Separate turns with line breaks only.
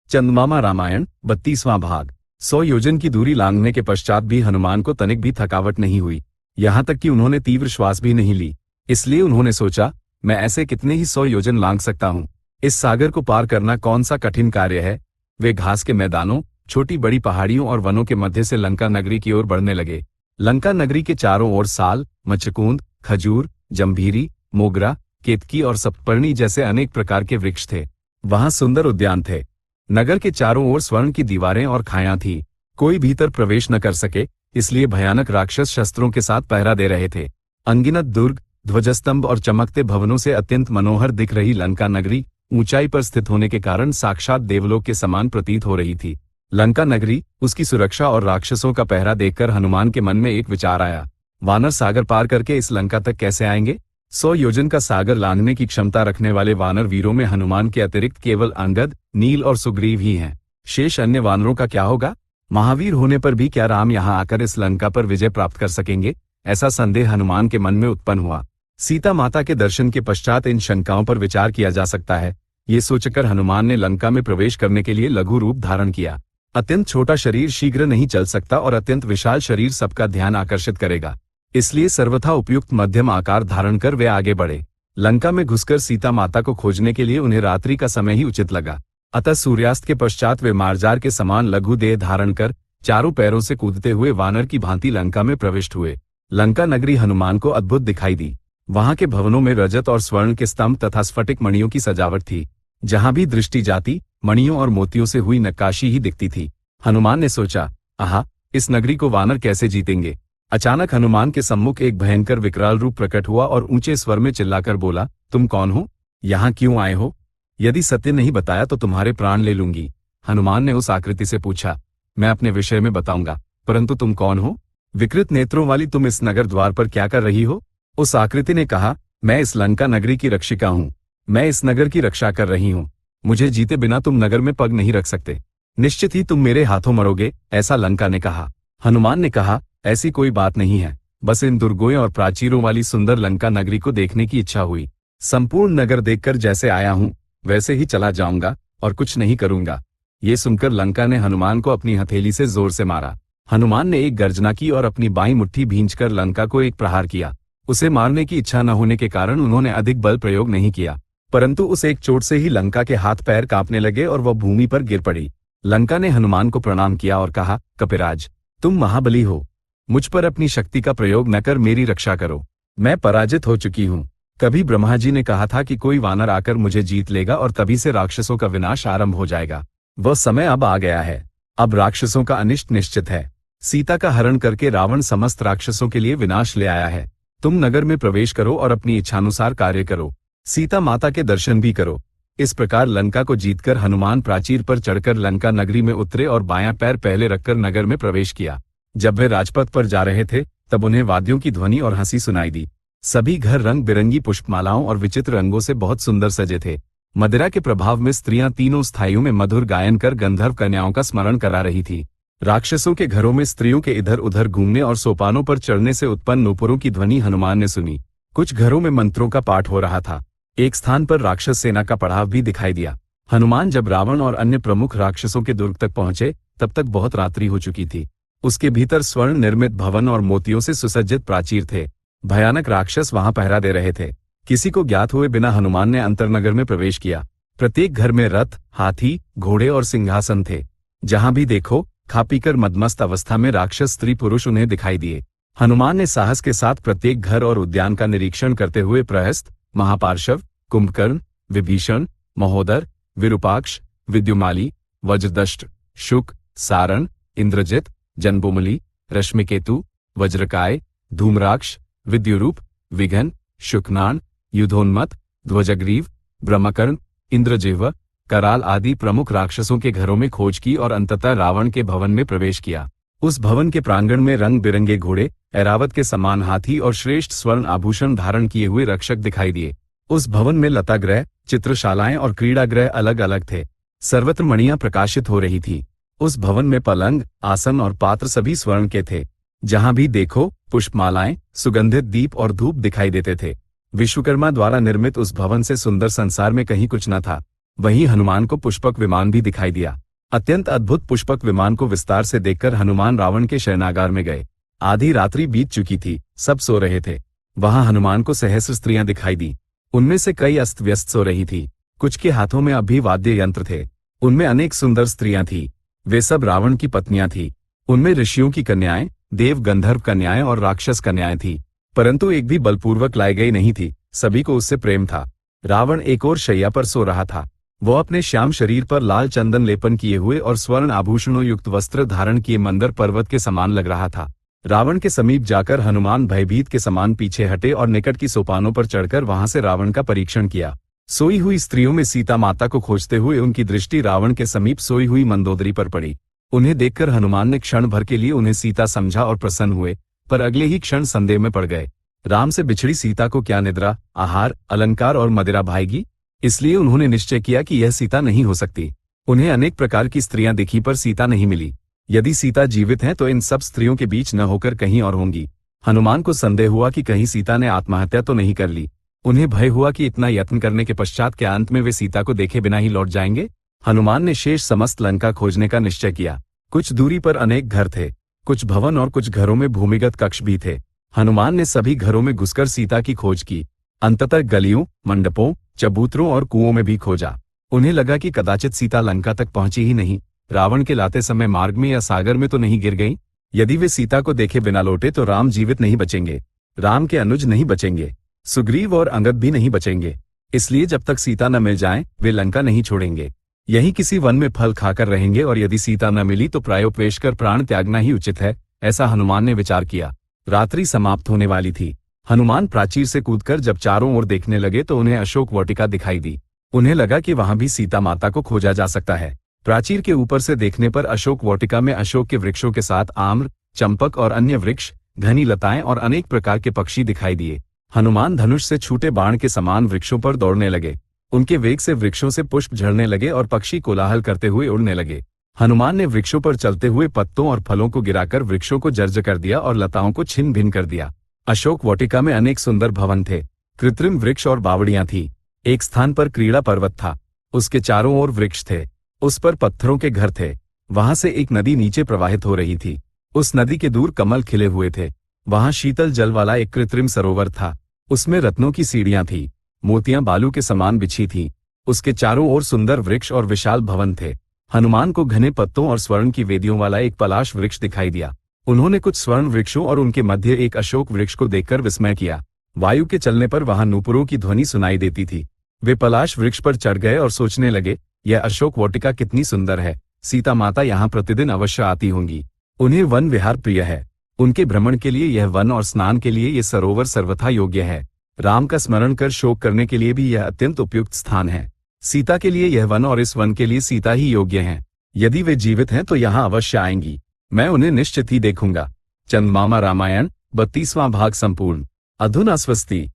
चंदमामा रामायण 32वां भाग। 100 योजन की दूरी लांघने के पश्चात भी हनुमान को तनिक भी थकावट नहीं हुई, यहाँ तक कि उन्होंने तीव्र श्वास भी नहीं ली। इसलिए उन्होंने सोचा, मैं ऐसे कितने ही 100 योजन लांघ सकता हूँ। इस सागर को पार करना कौन सा कठिन कार्य है। वे घास के मैदानों, छोटी बड़ी पहाड़ियों और वनों के मध्य से लंका नगरी की ओर बढ़ने लगे। लंका नगरी के चारों ओर साल, मचकुंद, खजूर, जंभीरी, मोगरा, केतकी और सप्तपर्णी जैसे अनेक प्रकार के वृक्ष थे। वहां सुंदर उद्यान थे। नगर के चारों ओर स्वर्ण की दीवारें और खायां थी। कोई भीतर प्रवेश न कर सके, इसलिए भयानक राक्षस शस्त्रों के साथ पहरा दे रहे थे। अनगिनत दुर्ग, ध्वजस्तंभ और चमकते भवनों से अत्यंत मनोहर दिख रही लंका नगरी ऊंचाई पर स्थित होने के कारण साक्षात देवलोक के समान प्रतीत हो रही थी। लंका नगरी, उसकी सुरक्षा और राक्षसों का पहरा देखकर हनुमान के मन में एक विचार आया। वानर सागर पार करके इस लंका तक कैसे आएंगे? 100 योजन का सागर लांघने की क्षमता रखने वाले वानर वीरों में हनुमान के अतिरिक्त केवल अंगद, नील और सुग्रीव ही हैं। शेष अन्य वानरों का क्या होगा? महावीर होने पर भी क्या राम यहाँ आकर इस लंका पर विजय प्राप्त कर सकेंगे? ऐसा संदेह हनुमान के मन में उत्पन्न हुआ। सीता माता के दर्शन के पश्चात इन शंकाओं पर विचार किया जा सकता है, ये सोचकर हनुमान ने लंका में प्रवेश करने के लिए लघु रूप धारण किया। अत्यंत छोटा शरीर शीघ्र नहीं चल सकता और अत्यंत विशाल शरीर सबका ध्यान आकर्षित करेगा, इसलिए सर्वथा उपयुक्त मध्यम आकार धारण कर वे आगे बढ़े। लंका में घुसकर सीता माता को खोजने के लिए उन्हें रात्रि का समय ही उचित लगा, अतः सूर्यास्त के पश्चात वे मार्जार के समान लघु देह धारण कर चारों पैरों से कूदते हुए वानर की भांति लंका में प्रविष्ट हुए। लंका नगरी हनुमान को अद्भुत दिखाई दी। वहां के भवनों में रजत और स्वर्ण के स्तंभ तथा स्फटिक मणियों की सजावट थी। जहां भी दृष्टि जाती, मणियों और मोतियों से हुई नक्काशी ही दिखती थी। हनुमान ने सोचा, आहा, इस नगरी को वानर कैसे जीतेंगे। अचानक हनुमान के सम्मुख एक भयंकर विकराल रूप प्रकट हुआ और ऊंचे स्वर में चिल्लाकर बोला, तुम कौन हो? यहाँ क्यों आए हो? यदि सत्य नहीं बताया तो तुम्हारे प्राण ले लूंगी। हनुमान ने उस आकृति से पूछा, मैं अपने विषय में बताऊंगा, परंतु तुम कौन हो? विकृत नेत्रों वाली तुम इस नगर द्वार पर क्या कर रही हो? उस आकृति ने कहा, मैं इस लंका नगरी की रक्षिका हूँ। मैं इस नगर की रक्षा कर रही हूँ। मुझे जीते बिना तुम नगर में पग नहीं रख सकते। निश्चित ही तुम मेरे हाथों मरोगे, ऐसा लंका ने कहा। हनुमान ने कहा, ऐसी कोई बात नहीं है, बस इन दुर्गों और प्राचीरों वाली सुंदर लंका नगरी को देखने की इच्छा हुई। संपूर्ण नगर देखकर जैसे आया हूँ वैसे ही चला जाऊंगा और कुछ नहीं करूंगा। ये सुनकर लंका ने हनुमान को अपनी हथेली से जोर से मारा। हनुमान ने एक गर्जना की और अपनी बाईं मुट्ठी भींचकर लंका को एक प्रहार किया। उसे मारने की इच्छा न होने के कारण उन्होंने अधिक बल प्रयोग नहीं किया, परंतु उस एक चोट से ही लंका के हाथ पैर कांपने लगे और वह भूमि पर गिर पड़ी। लंका ने हनुमान को प्रणाम किया और कहा, कपिराज, तुम महाबली हो, मुझ पर अपनी शक्ति का प्रयोग न कर मेरी रक्षा करो। मैं पराजित हो चुकी हूँ। कभी ब्रह्मा जी ने कहा था कि कोई वानर आकर मुझे जीत लेगा और तभी से राक्षसों का विनाश आरंभ हो जाएगा। वह समय अब आ गया है। अब राक्षसों का अनिष्ट निश्चित है। सीता का हरण करके रावण समस्त राक्षसों के लिए विनाश ले आया है। तुम नगर में प्रवेश करो और अपनी इच्छानुसार कार्य करो। सीता माता के दर्शन भी करो। इस प्रकार लंका को जीतकर हनुमान प्राचीर पर चढ़कर लंका नगरी में उतरे और बायां पैर पहले रखकर नगर में प्रवेश किया। जब वे राजपथ पर जा रहे थे तब उन्हें वाद्यों की ध्वनि और हंसी सुनाई दी। सभी घर रंग बिरंगी पुष्पमालाओं और विचित्र रंगों से बहुत सुंदर सजे थे। मदिरा के प्रभाव में स्त्रियां तीनों स्थाइयों में मधुर गायन कर गंधर्व कन्याओं का स्मरण करा रही थी। राक्षसों के घरों में स्त्रियों के इधर उधर घूमने और सोपानों पर चढ़ने से उत्पन्न नूपुरों की ध्वनि हनुमान ने सुनी। कुछ घरों में मंत्रों का पाठ हो रहा था। एक स्थान पर राक्षस सेना का पड़ाव भी दिखाई दिया। हनुमान जब रावण और अन्य प्रमुख राक्षसों के दुर्ग तक पहुंचे तब तक बहुत रात्रि हो चुकी थी। उसके भीतर स्वर्ण निर्मित भवन और मोतियों से सुसज्जित प्राचीर थे। भयानक राक्षस वहां पहरा दे रहे थे। किसी को ज्ञात हुए बिना हनुमान ने अंतरनगर में प्रवेश किया। प्रत्येक घर में रथ, हाथी, घोड़े और सिंहासन थे। जहां भी देखो खा पीकर मदमस्त अवस्था में राक्षस स्त्री पुरुष उन्हें दिखाई दिए। हनुमान ने साहस के साथ प्रत्येक घर और उद्यान का निरीक्षण करते हुए प्रहस्त, महापार्शव, कुंभकर्ण, विभीषण, महोदर, विरूपाक्ष, विद्युमाली, वज्रदष्ट, शुक, सारण, इंद्रजित, जन्बोमली, रश्मिकेतु, वज्रकाय, धूम्राक्ष, विद्युरूप, विघन, शुकनान, युधोन्मत, ध्वजग्रीव, ब्रह्मकर्ण, इंद्रजिह्व, कराल आदि प्रमुख राक्षसों के घरों में खोज की और अंततः रावण के भवन में प्रवेश किया। उस भवन के प्रांगण में रंग बिरंगे घोड़े, ऐरावत के समान हाथी और श्रेष्ठ स्वर्ण आभूषण धारण किए हुए रक्षक दिखाई दिए। उस भवन में लतागृह, चित्रशालाएं और क्रीड़ागृह अलग अलग थे। सर्वत्र मणियां प्रकाशित हो रही थी। उस भवन में पलंग, आसन और पात्र सभी स्वर्ण के थे। जहां भी देखो पुष्पमालाएं, सुगंधित दीप और धूप दिखाई देते थे। विश्वकर्मा द्वारा निर्मित उस भवन से सुंदर संसार में कहीं कुछ न था। वहीं हनुमान को पुष्पक विमान भी दिखाई दिया। अत्यंत अद्भुत पुष्पक विमान को विस्तार से देखकर हनुमान रावण के शयनागार में गए। आधी रात्रि बीत चुकी थी, सब सो रहे थे। वहां हनुमान को सहस्र स्त्रियां दिखाई दी। उनमें से कई अस्त व्यस्त सो रही थी, कुछ के हाथों में अभी वाद्य यंत्र थे। उनमें अनेक सुंदर स्त्रियां थी, वे सब रावण की पत्नियां थी। उनमें ऋषियों की कन्याएं, देव गंधर्व कन्याएं और राक्षस कन्याएं थी, परंतु एक भी बलपूर्वक लाई गई नहीं थी, सभी को उससे प्रेम था। रावण एक और शैया पर सो रहा था। वह अपने श्याम शरीर पर लाल चंदन लेपन किए हुए और स्वर्ण आभूषणों युक्त वस्त्र धारण किए मंदर पर्वत के समान लग रहा था। रावण के समीप जाकर हनुमान भयभीत के समान पीछे हटे और निकट की सोपानों पर चढ़कर वहां से रावण का परीक्षण किया। सोई हुई स्त्रियों में सीता माता को खोजते हुए उनकी दृष्टि रावण के समीप सोई हुई मंदोदरी पर पड़ी। उन्हें देखकर हनुमान ने क्षण भर के लिए उन्हें सीता समझा और प्रसन्न हुए, पर अगले ही क्षण संदेह में पड़ गए। राम से बिछड़ी सीता को क्या निद्रा, आहार, अलंकार और मदिरा भाएगी? इसलिए उन्होंने निश्चय किया कि यह सीता नहीं हो सकती। उन्हें अनेक प्रकार की स्त्रियां दिखी पर सीता नहीं मिली। यदि सीता जीवित हैं तो इन सब स्त्रियों के बीच न होकर कहीं और होंगी। हनुमान को संदेह हुआ कि कहीं सीता ने आत्महत्या तो नहीं कर ली। उन्हें भय हुआ कि इतना यत्न करने के पश्चात क्या अंत में वे सीता को देखे बिना ही लौट जाएंगे। हनुमान ने शेष समस्त लंका खोजने का निश्चय किया। कुछ दूरी पर अनेक घर थे, कुछ भवन और कुछ घरों में भूमिगत कक्ष भी थे। हनुमान ने सभी घरों में घुसकर सीता की खोज की। अंततः गलियों, मंडपों, चबूतरों और कुओं में भी खोजा। उन्हें लगा कि कदाचित सीता लंका तक पहुंची ही नहीं, रावण के लाते समय मार्ग में या सागर में तो नहीं गिर गई। यदि वे सीता को देखे बिना लौटे तो राम जीवित नहीं बचेंगे, राम के अनुज नहीं बचेंगे, सुग्रीव और अंगद भी नहीं बचेंगे। इसलिए जब तक सीता न मिल जाए वे लंका नहीं छोड़ेंगे, यही किसी वन में फल खाकर रहेंगे और यदि सीता न मिली तो प्रायोपवेश कर प्राण त्यागना ही उचित है, ऐसा हनुमान ने विचार किया। रात्रि समाप्त होने वाली थी। हनुमान प्राचीर से कूदकर जब चारों ओर देखने लगे तो उन्हें अशोक वाटिका दिखाई दी। उन्हें लगा कि वहां भी सीता माता को खोजा जा सकता है। प्राचीर के ऊपर से देखने पर अशोक वाटिका में अशोक के वृक्षों के साथ आम्र, चंपक और अन्य वृक्ष, घनी लताएं और अनेक प्रकार के पक्षी दिखाई दिए। हनुमान धनुष से छूटे बाण के समान वृक्षों पर दौड़ने लगे। उनके वेग से वृक्षों से पुष्प झड़ने लगे और पक्षी कोलाहल करते हुए उड़ने लगे। हनुमान ने वृक्षों पर चलते हुए पत्तों और फलों को गिराकर वृक्षों को जर्जर कर दिया और लताओं को छिन्न भिन्न कर दिया। अशोक वाटिका में अनेक सुंदर भवन थे, कृत्रिम वृक्ष और बावड़ियां थी। एक स्थान पर क्रीड़ा पर्वत था, उसके चारों ओर वृक्ष थे, उस पर पत्थरों के घर थे। वहां से एक नदी नीचे प्रवाहित हो रही थी। उस नदी के दूर कमल खिले हुए थे। वहां शीतल जल वाला एक कृत्रिम सरोवर था, उसमें रत्नों की सीढ़ियां थी, मोतियां बालू के समान बिछी थीं। उसके चारों ओर सुंदर वृक्ष और विशाल भवन थे। हनुमान को घने पत्तों और स्वर्ण की वेदियों वाला एक पलाश वृक्ष दिखाई दिया। उन्होंने कुछ स्वर्ण वृक्षों और उनके मध्य एक अशोक वृक्ष को देखकर विस्मय किया। वायु के चलने पर वहां नूपुरों की ध्वनि सुनाई देती थी। वे पलाश वृक्ष पर चढ़ गए और सोचने लगे, यह अशोक वाटिका कितनी सुंदर है, सीता माता यहाँ प्रतिदिन अवश्य आती होंगी। उन्हें वन विहार प्रिय है, उनके भ्रमण के लिए यह वन और स्नान के लिए यह सरोवर सर्वथा योग्य है। राम का स्मरण कर शोक करने के लिए भी यह अत्यंत उपयुक्त स्थान है। सीता के लिए यह वन और इस वन के लिए सीता ही योग्य हैं। यदि वे जीवित हैं तो यहाँ अवश्य आएंगी, मैं उन्हें निश्चित ही देखूंगा। चंदमामा रामायण 32वां भाग संपूर्ण। अधुना स्वस्ति।